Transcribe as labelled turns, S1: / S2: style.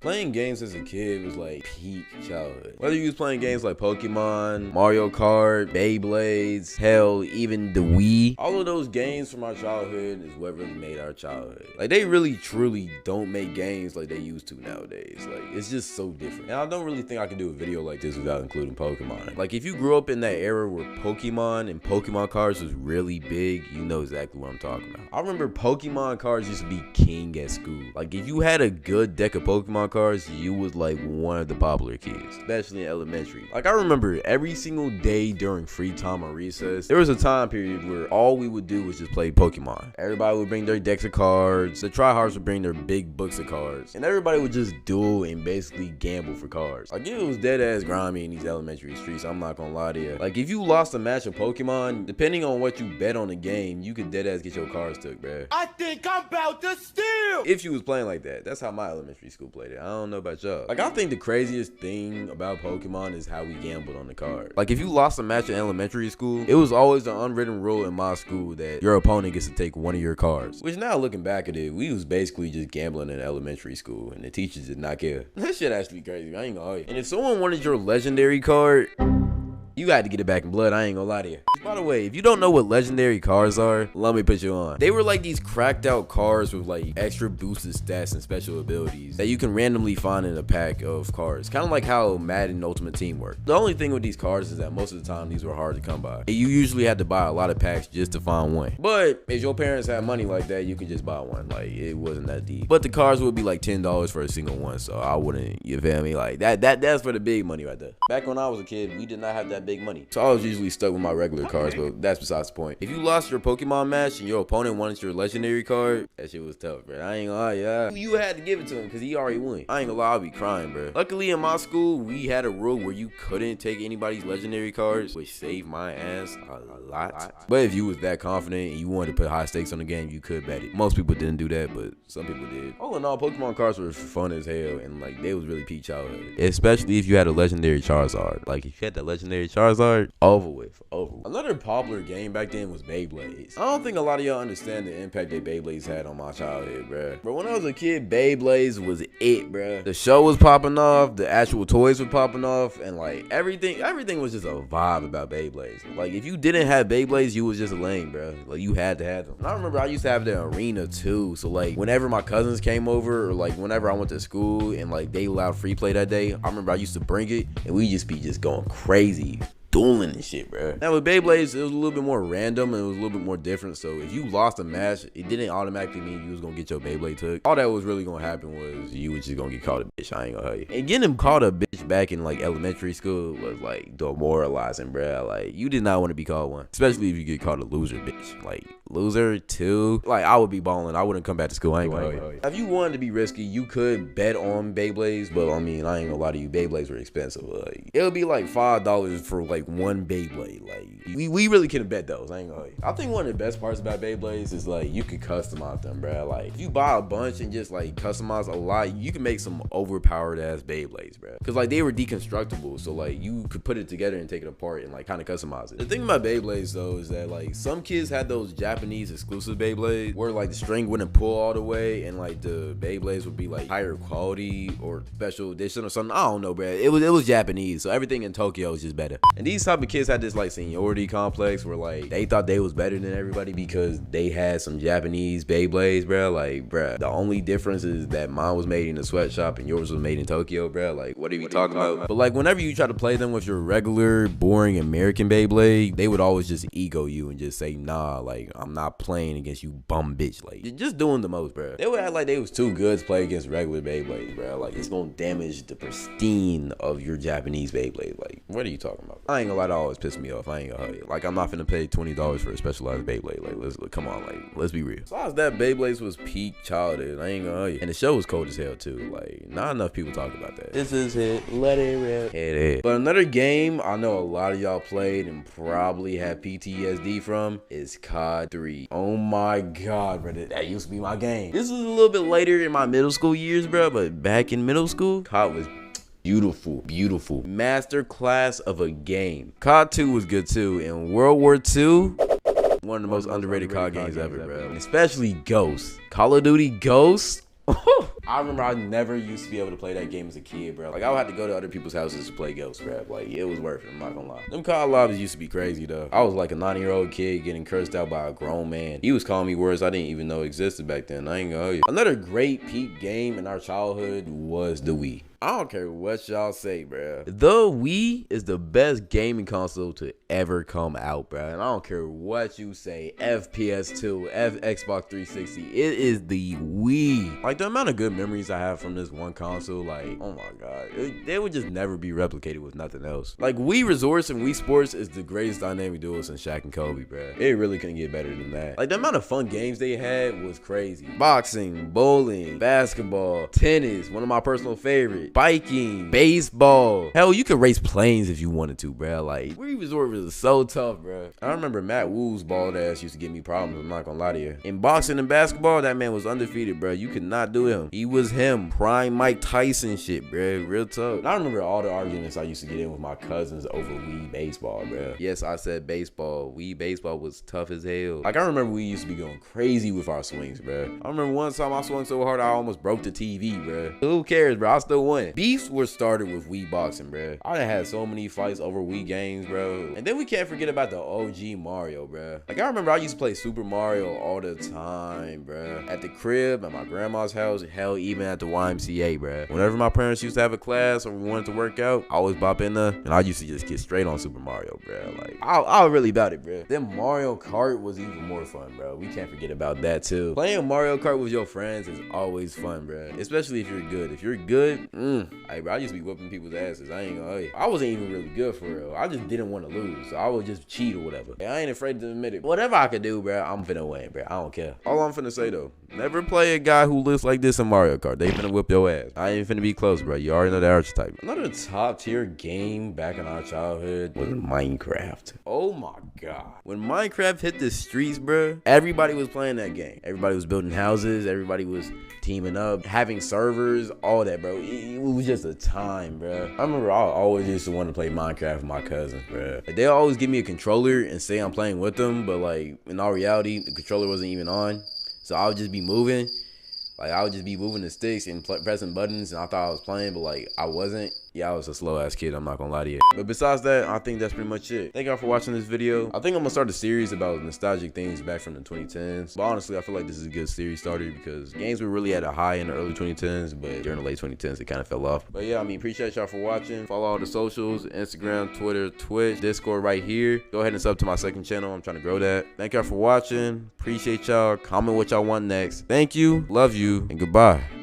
S1: Playing games as a kid was like peak childhood. Whether you was playing games like Pokemon, Mario Kart, Beyblades, hell, even the Wii. All of those games from our childhood is what really made our childhood. Like, they really, truly don't make games like they used to nowadays. Like, it's just so different. And I don't really think I can do a video like this without including Pokemon. Like, if you grew up in that era where Pokemon and Pokemon cards was really big, you know exactly what I'm talking about. I remember Pokemon cards used to be king at school. Like, if you had a good deck of Pokemon cards, you was like one of the popular kids, especially in elementary. Like, I remember every single day during free time or recess, there was a time period where all we would do was just play Pokemon. Everybody would bring their decks of cards, the tryhards would bring their big books of cards, and everybody would just duel and basically gamble for cards. Like, it was dead ass grimy in these elementary streets, I'm not gonna lie to you. Like, if you lost a match of Pokemon, depending on what you bet on the game, you could dead ass get your cards took, bruh.
S2: I think I'm about to steal!
S1: If you was playing like that. That's how my elementary school played it. I don't know about y'all. Like, I think the craziest thing about Pokemon is how we gambled on the card. Like, if you lost a match in elementary school, it was always an unwritten rule in my school that your opponent gets to take one of your cards. Which, now looking back at it, we was basically just gambling in elementary school, and the teachers did not care. That shit actually crazy. I ain't gonna lie. And if someone wanted your legendary card, you had to get it back in blood, I ain't gonna lie to you. By the way, if you don't know what legendary cards are, let me put you on. They were like these cracked out cards with like extra boosted stats and special abilities that you can randomly find in a pack of cards. Kind of like how Madden Ultimate Team worked. The only thing with these cards is that most of the time these were hard to come by. You usually had to buy a lot of packs just to find one. But if your parents had money like that, you could just buy one. Like, it wasn't that deep. But the cards would be like $10 for a single one, so I wouldn't, you feel me? Like, that's for the big money right there. Back when I was a kid, we did not have that big money. So I was usually stuck with my regular cards, but that's besides the point. If you lost your Pokemon match and your opponent wanted your legendary card, that shit was tough, bro. I ain't gonna lie, yeah. You had to give it to him because he already won. I ain't gonna lie, I'll be crying, bro. Luckily in my school, we had a rule where you couldn't take anybody's legendary cards, which saved my ass a lot. But if you was that confident and you wanted to put high stakes on the game, you could bet it. Most people didn't do that, but some people did. All in all, Pokemon cards were fun as hell, and like, they was really peak childhood. Especially if you had a legendary Charizard. Like, if you had that legendary Charizard, over with. Another popular game back then was Beyblades. I don't think a lot of y'all understand the impact that Beyblades had on my childhood, bruh. But when I was a kid, Beyblades was it, bruh. The show was popping off, the actual toys were popping off, and like everything was just a vibe about Beyblades. Like, if you didn't have Beyblades, you was just a lame, bruh. Like, you had to have them. And I remember I used to have the arena too, so like whenever my cousins came over, or like whenever I went to school and like they allowed free play that day, I remember I used to bring it and we just be going crazy, dueling and shit, bro. Now with Beyblades, it was a little bit more random and it was a little bit more different. So if you lost a match, it didn't automatically mean you was gonna get your Beyblade took. All that was really gonna happen was you was just gonna get called a bitch. I ain't gonna tell you. And getting called a bitch back in like elementary school was like demoralizing, bro. Like, you did not want to be called one, especially if you get called a loser bitch. Like, loser too. Like, I would be balling. I wouldn't come back to school. I ain't gonna tell you. If you wanted to be risky, you could bet on Beyblades, but I mean, I ain't gonna lie to you, Beyblades were expensive. Like, it would be like $5 for like one Beyblade. Like, we really couldn't bet those. I ain't gonna lie. I think one of the best parts about Beyblades is like you can customize them, bro. Like, if you buy a bunch and just like customize a lot, you can make some overpowered ass Beyblades, bro. Cause like, they were deconstructible, so like you could put it together and take it apart and like kind of customize it. The thing about Beyblades though is that like some kids had those Japanese exclusive Beyblades where like the string wouldn't pull all the way and like the Beyblades would be like higher quality or special edition or something. I don't know, bro. It was Japanese, so everything in Tokyo was just better. And these type of kids had this like seniority complex where like they thought they was better than everybody because they had some Japanese Beyblades, bro. Like, bro, the only difference is that mine was made in a sweatshop and yours was made in Tokyo, bro. Like, what are you talking about? But like, whenever you try to play them with your regular boring American Beyblade, they would always just ego you and just say, nah, like, I'm not playing against you, bum bitch. Like, you're just doing the most, bro. They would act like they was too good to play against regular Beyblades, bro. Like, it's gonna damage the pristine of your Japanese Beyblade. Like, what are you talking about? I ain't gonna lie, that always piss me off. I ain't gonna lie. Like, I'm not finna pay $20 for a specialized Beyblade. Like, come on, like, let's be real. Besides that, Beyblades was peak childhood. I ain't gonna lie. And the show was cold as hell too. Like, not enough people talk about that. This is it. Let it rip. Head. But another game I know a lot of y'all played and probably have PTSD from is COD 3. Oh my god, bro, that used to be my game. This was a little bit later in my middle school years, bro, but back in middle school, COD was beautiful master class of a game. COD 2 was good too, and World War II, one of the most underrated COD games ever, bro. And especially Ghost. Call of Duty Ghost. I remember I never used to be able to play that game as a kid, bro. Like, I would have to go to other people's houses to play Ghost, bro. Like, it was worth it, I'm not gonna lie. Them COD lobbies used to be crazy, though. I was like a 9-year-old kid getting cursed out by a grown man. He was calling me words I didn't even know existed back then. I ain't gonna hold you. Another great peak game in our childhood was the Wii. I don't care what y'all say, bro. The Wii is the best gaming console to ever come out, bro. And I don't care what you say. FPS2, Xbox 360. It is the Wii. Like, the amount of good memories I have from this one console, like, oh my god. They would just never be replicated with nothing else. Like, Wii Resorts and Wii Sports is the greatest dynamic duo since Shaq and Kobe, bro. It really couldn't get better than that. Like, the amount of fun games they had was crazy. Boxing, bowling, basketball, tennis, one of my personal favorites. Biking, baseball. Hell, you could race planes if you wanted to, bro. Like, Wii Resort was so tough, bro. I remember Matt Wu's bald ass used to give me problems. I'm not gonna lie to you. In boxing and basketball, that man was undefeated, bro. You could not do him. He was him. Prime Mike Tyson shit, bro. Real tough. And I remember all the arguments I used to get in with my cousins over Wii baseball, bro. Yes, I said baseball. Wii baseball was tough as hell. Like, I remember we used to be going crazy with our swings, bro. I remember one time I swung so hard I almost broke the TV, bro. Who cares, bro? I still won. Beefs were started with Wii boxing, bro. I done had so many fights over Wii games, bro. And then we can't forget about the OG Mario, bro. Like, I remember I used to play Super Mario all the time, bro. At the crib, at my grandma's house, hell, even at the YMCA, bro. Whenever my parents used to have a class or we wanted to work out, I always bop in there, and I used to just get straight on Super Mario, bro. Like, I was really about it, bro. Then Mario Kart was even more fun, bro. We can't forget about that, too. Playing Mario Kart with your friends is always fun, bro. Especially if you're good. If you're good, hey, bro, I used to be whooping people's asses. I ain't gonna hold you. I wasn't even really good for real. I just didn't want to lose, so I would just cheat or whatever. And I ain't afraid to admit it. Whatever I could do, bro, I'm finna win, bro. I don't care. All I'm finna say, though, never play a guy who looks like this in Mario Kart. They finna whip your ass. I ain't finna be close, bro. You already know the archetype. Another top tier game back in our childhood was Minecraft. Oh my god. When Minecraft hit the streets, bro, everybody was playing that game. Everybody was building houses. Everybody was teaming up, having servers, all that, bro. It was just a time, bro. I remember I always used to want to play Minecraft with my cousins, bro. Like, they always give me a controller and say I'm playing with them, but like in all reality, the controller wasn't even on. So I would just be moving. Like, I would just be moving the sticks and pressing buttons, and I thought I was playing, but like I wasn't. Yeah, I was a slow ass kid, I'm not gonna lie to you. But besides that, I think that's pretty much it. Thank y'all for watching this video. I think I'm gonna start a series about nostalgic things back from the 2010s. But honestly, I feel like this is a good series starter because games were really at a high in the early 2010s, but during the late 2010s, it kind of fell off. But yeah, I mean, appreciate y'all for watching. Follow all the socials, Instagram, Twitter, Twitch, Discord right here. Go ahead and sub to my second channel. I'm trying to grow that. Thank y'all for watching. Appreciate y'all. Comment what y'all want next. Thank you, love you, and goodbye.